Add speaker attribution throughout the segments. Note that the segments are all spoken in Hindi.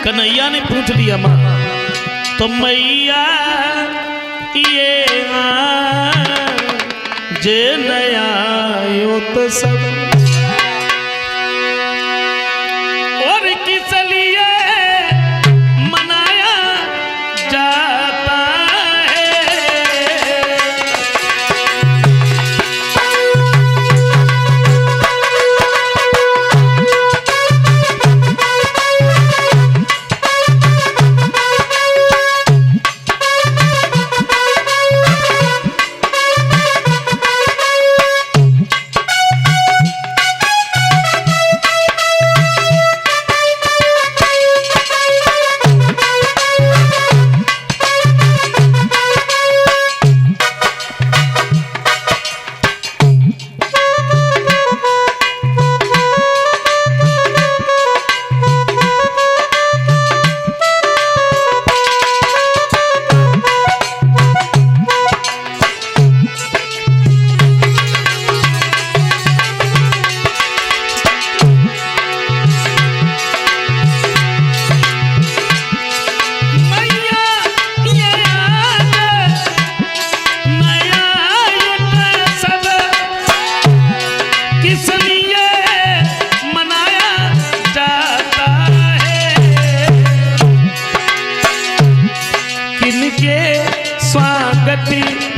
Speaker 1: कन्हैया ने पूछ लिया माँ तो मैया ये जे नया यो तो सब और किस लिए मनाया जाता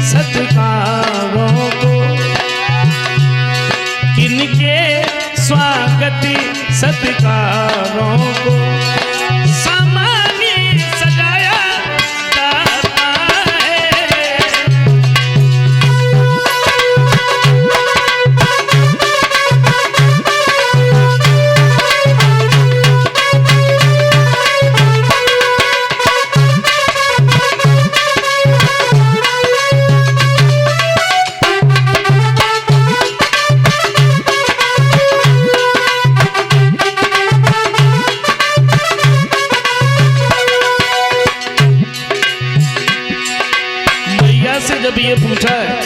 Speaker 1: सत्कारों को किनके स्वागति सत्कारों को सामान्य सजाया जाता से जब ये पूछा है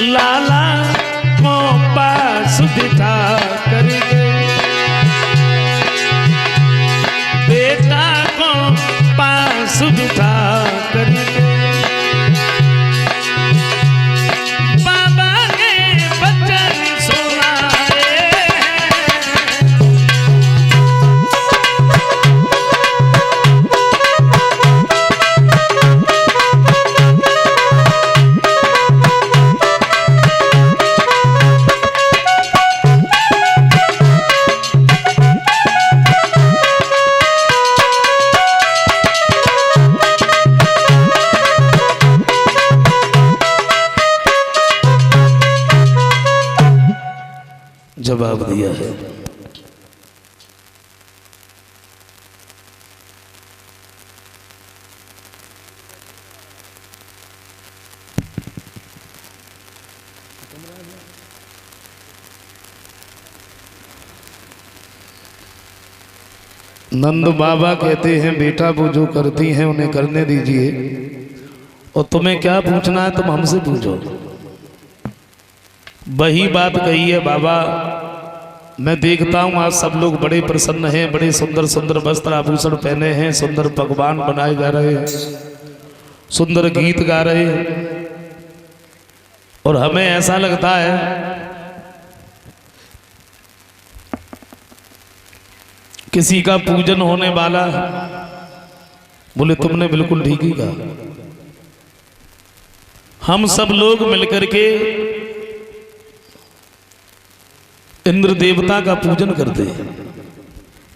Speaker 1: लाला को पास बिठा कर बेटा को पास बिठा कर बाबा ने बचन सुनाए जवाब दिया है। नंद बाबा कहते हैं बेटा वो जो करती हैं उन्हें करने दीजिए और तुम्हें क्या पूछना है तुम हमसे पूछो। वही बात कही है बाबा। मैं देखता हूँ आज सब लोग बड़े प्रसन्न हैं, बड़े सुंदर सुंदर वस्त्र आभूषण पहने हैं, सुंदर पकवान बनाए जा रहे हैं, सुंदर गीत गा रहे हैं और हमें ऐसा लगता है किसी का पूजन होने वाला। बोले तुमने बिल्कुल ठीक ही कहा। हम सब लोग मिलकर के इंद्र देवता का पूजन करते हैं।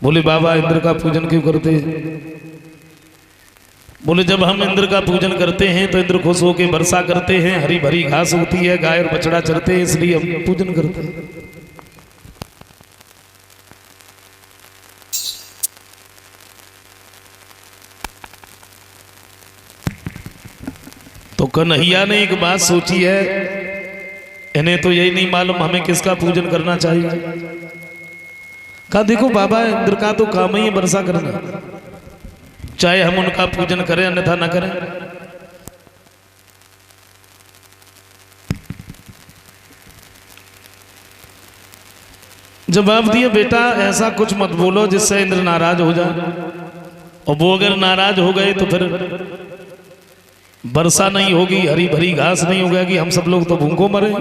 Speaker 1: बोले बाबा इंद्र का पूजन क्यों करते हैं? बोले जब हम इंद्र का पूजन करते हैं तो इंद्र खुश होकर वर्षा करते हैं, हरी भरी घास होती है, गाय और बछड़ा चरते हैं, इसलिए हम पूजन करते हैं। तो कन्हैया ने एक बात सोची है, इन्हें तो यही नहीं मालूम हमें किसका पूजन करना चाहिए। कहा देखो बाबा, इंद्र का तो काम ही है वर्षा करना, चाहे हम उनका पूजन करें अन्यथा न करें। जवाब दिया, बेटा ऐसा कुछ मत बोलो जिससे इंद्र नाराज हो जाए, और वो अगर नाराज हो गए तो फिर वर्षा नहीं होगी, हरी भरी घास नहीं उगेगी, हम सब लोग तो भूखों मरे।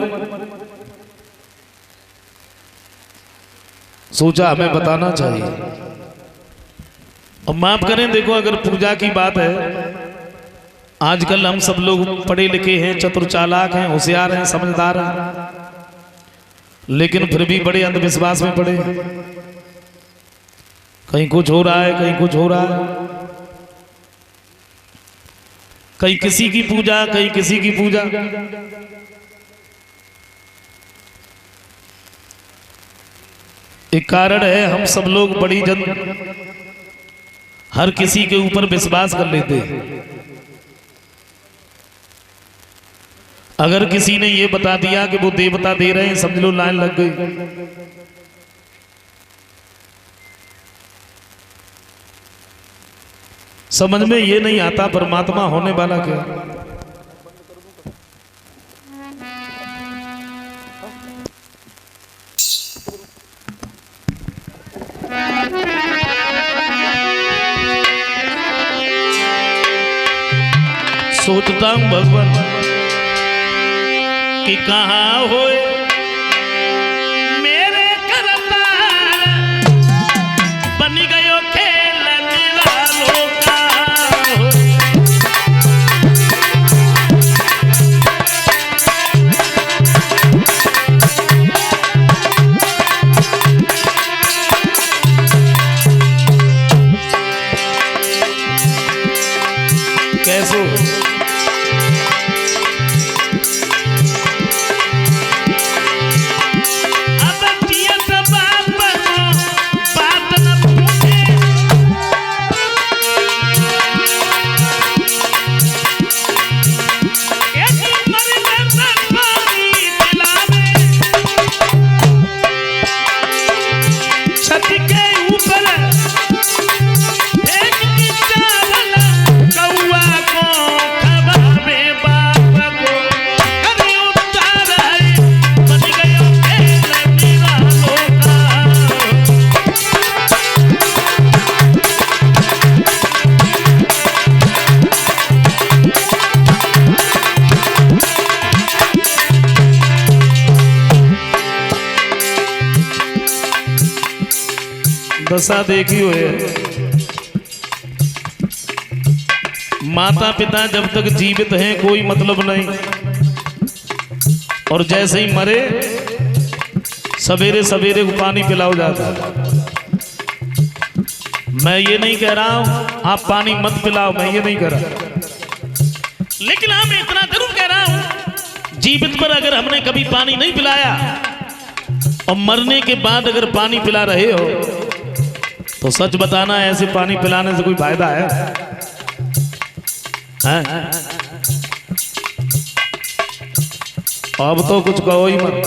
Speaker 1: सोचा हमें बताना चाहिए। और माफ करें, देखो अगर पूजा की बात है, आजकल हम सब लोग पढ़े लिखे हैं, चतुर चालाक हैं, होशियार हैं, समझदार हैं, लेकिन फिर भी बड़े अंधविश्वास में पड़े। कहीं कुछ हो रहा है, कहीं कुछ हो रहा है, कहीं किसी की पूजा, कहीं किसी की पूजा। एक कारण है, हम सब लोग बड़ी हर किसी के ऊपर विश्वास कर लेते हैं। अगर किसी ने ये बता दिया कि वो देवता दे रहे हैं, समझ लो लाइन लग गई। समझ में ये नहीं आता परमात्मा होने वाला क्या। सोचता हूं भगवान कि कहाँ होए मेरे करता, बन गयो खेल निरालों का। कैसो दशा देखी हुई है। माता पिता जब तक जीवित हैं कोई मतलब नहीं, और जैसे ही मरे सवेरे सवेरे को पानी पिलाओ जाता है। मैं ये नहीं कह रहा हूं आप पानी मत पिलाओ, मैं ये नहीं कह रहा, लेकिन हाँ मैं इतना जरूर कह रहा हूं, जीवित पर अगर हमने कभी पानी नहीं पिलाया और मरने के बाद अगर पानी पिला रहे हो तो सच बताना, ऐसे पानी पिलाने से कोई फायदा है? अब तो कुछ कहो ही मत।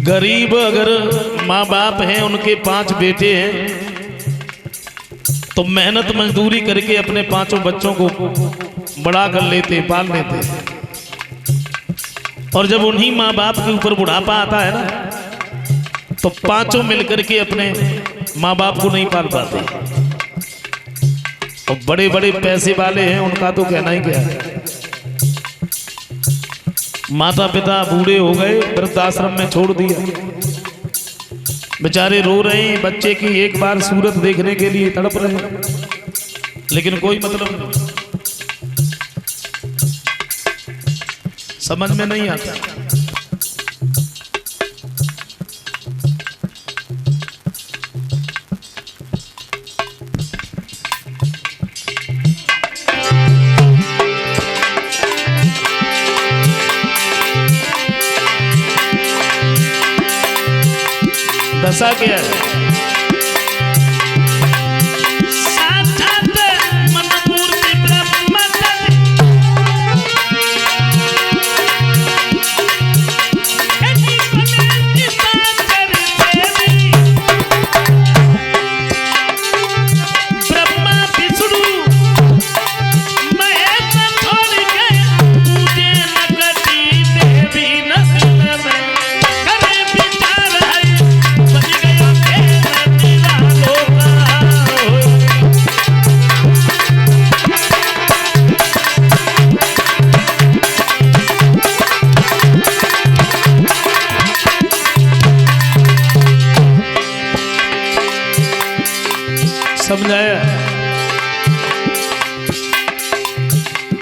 Speaker 1: गरीब अगर माँ बाप हैं, उनके 5 बेटे हैं, तो मेहनत मजदूरी करके अपने 5 बच्चों को बड़ा कर लेते, पाल लेते। और जब उन्हीं माँ बाप के ऊपर बुढ़ापा आता है ना, तो 5 मिलकर के अपने माँ बाप को नहीं पाल पाते। और बड़े बड़े पैसे वाले हैं, उनका तो कहना ही क्या है। माता पिता बूढ़े हो गए, वृद्धाश्रम में छोड़ दिया, बेचारे रो रहे हैं, बच्चे की एक बार सूरत देखने के लिए तड़प रहे हैं, लेकिन कोई मतलब नहीं, समझ में नहीं आता। दशा क्या है? समझाया।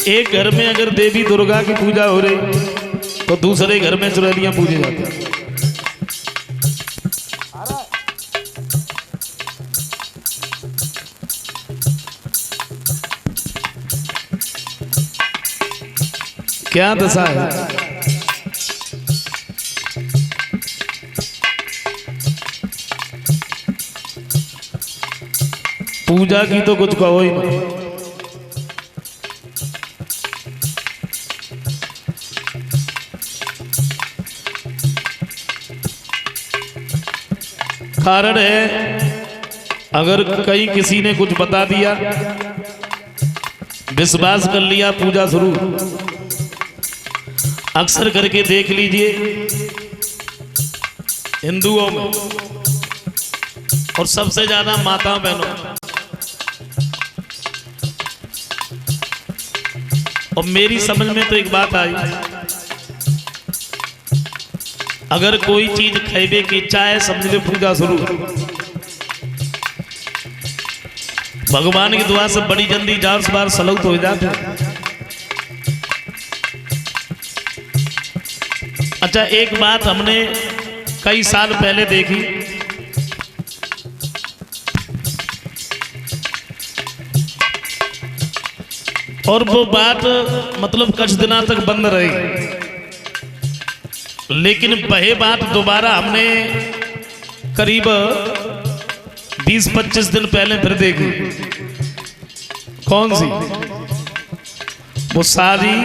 Speaker 1: एक घर में अगर देवी दुर्गा की पूजा हो रही तो दूसरे घर में चुड़ैलियां पूजे जाती हैं। क्या दशा है। पूजा की तो कुछ कहो ही नहीं। कारण है अगर कहीं किसी ने कुछ बता दिया, विश्वास कर लिया, पूजा शुरू। अक्सर करके देख लीजिए हिंदुओं में और सबसे ज्यादा माताओं बहनों। और मेरी समझ में तो एक बात आई, अगर कोई चीज खाइबे की इच्छा है समझ लो पूजा शुरू। भगवान की दुआ से बड़ी जल्दी 4 बार सलूत हो जाते। अच्छा, एक बात हमने कई साल पहले देखी। और वो बात मतलब कुछ दिनों तक बंद रही, लेकिन वही बात दोबारा हमने करीब 20-25 दिन पहले फिर देखी। कौन सी? वो सारी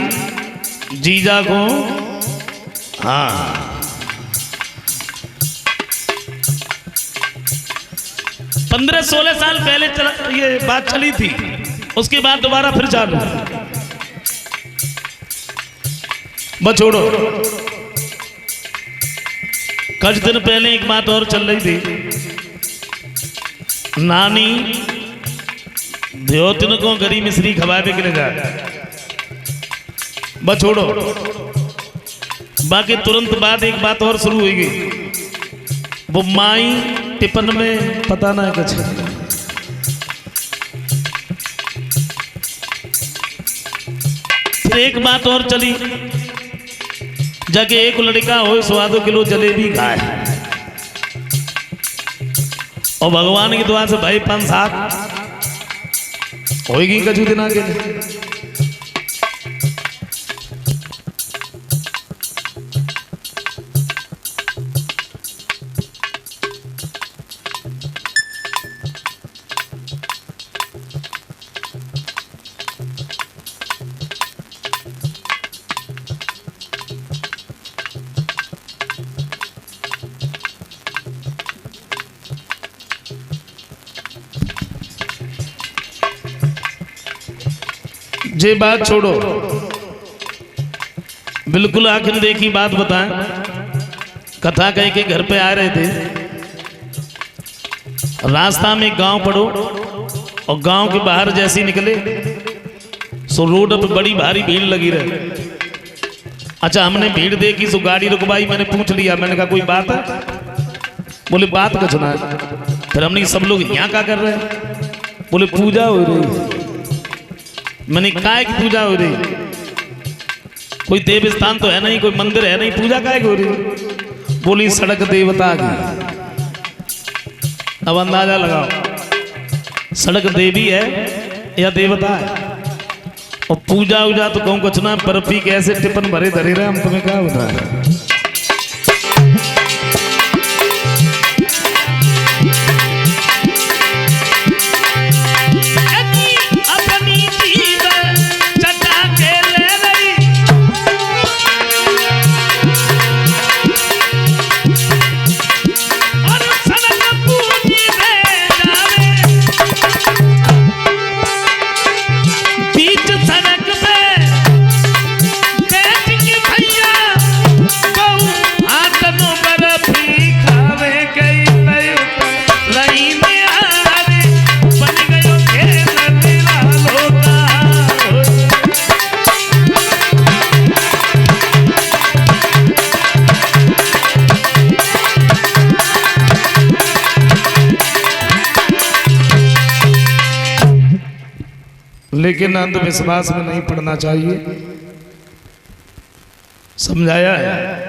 Speaker 1: जीजा को, हाँ, 15-16 साल पहले ये बात चली थी। उसके बाद दोबारा फिर चालू। बस छोड़ो। कुछ दिन पहले एक बात और चल रही थी। नानी द्योतिन को गरी मिश्री खवाबे के लिए जाए। बस छोड़ो। बाकी तुरंत बाद एक बात और शुरू हुई गई। वो माई टिफिन में पता ना कुछ, फिर एक बात और चली, जाके एक लड़का हो 1.25 किलो जलेबी खाए। और भगवान की दुआ से भाई 5-7 होगी कछु दिन आगे। ये बात छोड़ो, बिल्कुल आखिर देखी बात बताएं। कथा कह के घर पे आ रहे थे, रास्ता में गांव पड़ो और गांव के बाहर जैसे निकले सो रोड पर बड़ी भारी भीड़ लगी रहे। अच्छा, हमने भीड़ देखी सो गाड़ी रुकवाई। मैंने पूछ लिया, मैंने कहा कोई बात है? बोले बात का सुना है। फिर हमने सब लोग यहाँ क्या कर रहे हैं? बोले पूजा हो रही। मैंने काय की पूजा हो रही? कोई देव स्थान तो है नहीं, कोई मंदिर है नहीं, पूजा काय की हो रही? बोली सड़क देवता की। अब अंदाजा लगाओ सड़क देवी है या देवता है। और पूजा उजा तो कहूँ कुछ ना, बर्फी कैसे टिफिन भरे धरे रहे, हम तुम्हें क्या बताएं।
Speaker 2: सड़क पे बैठ के भैया
Speaker 1: लेकिन अंधविश्वास में नहीं पड़ना चाहिए, समझाया है।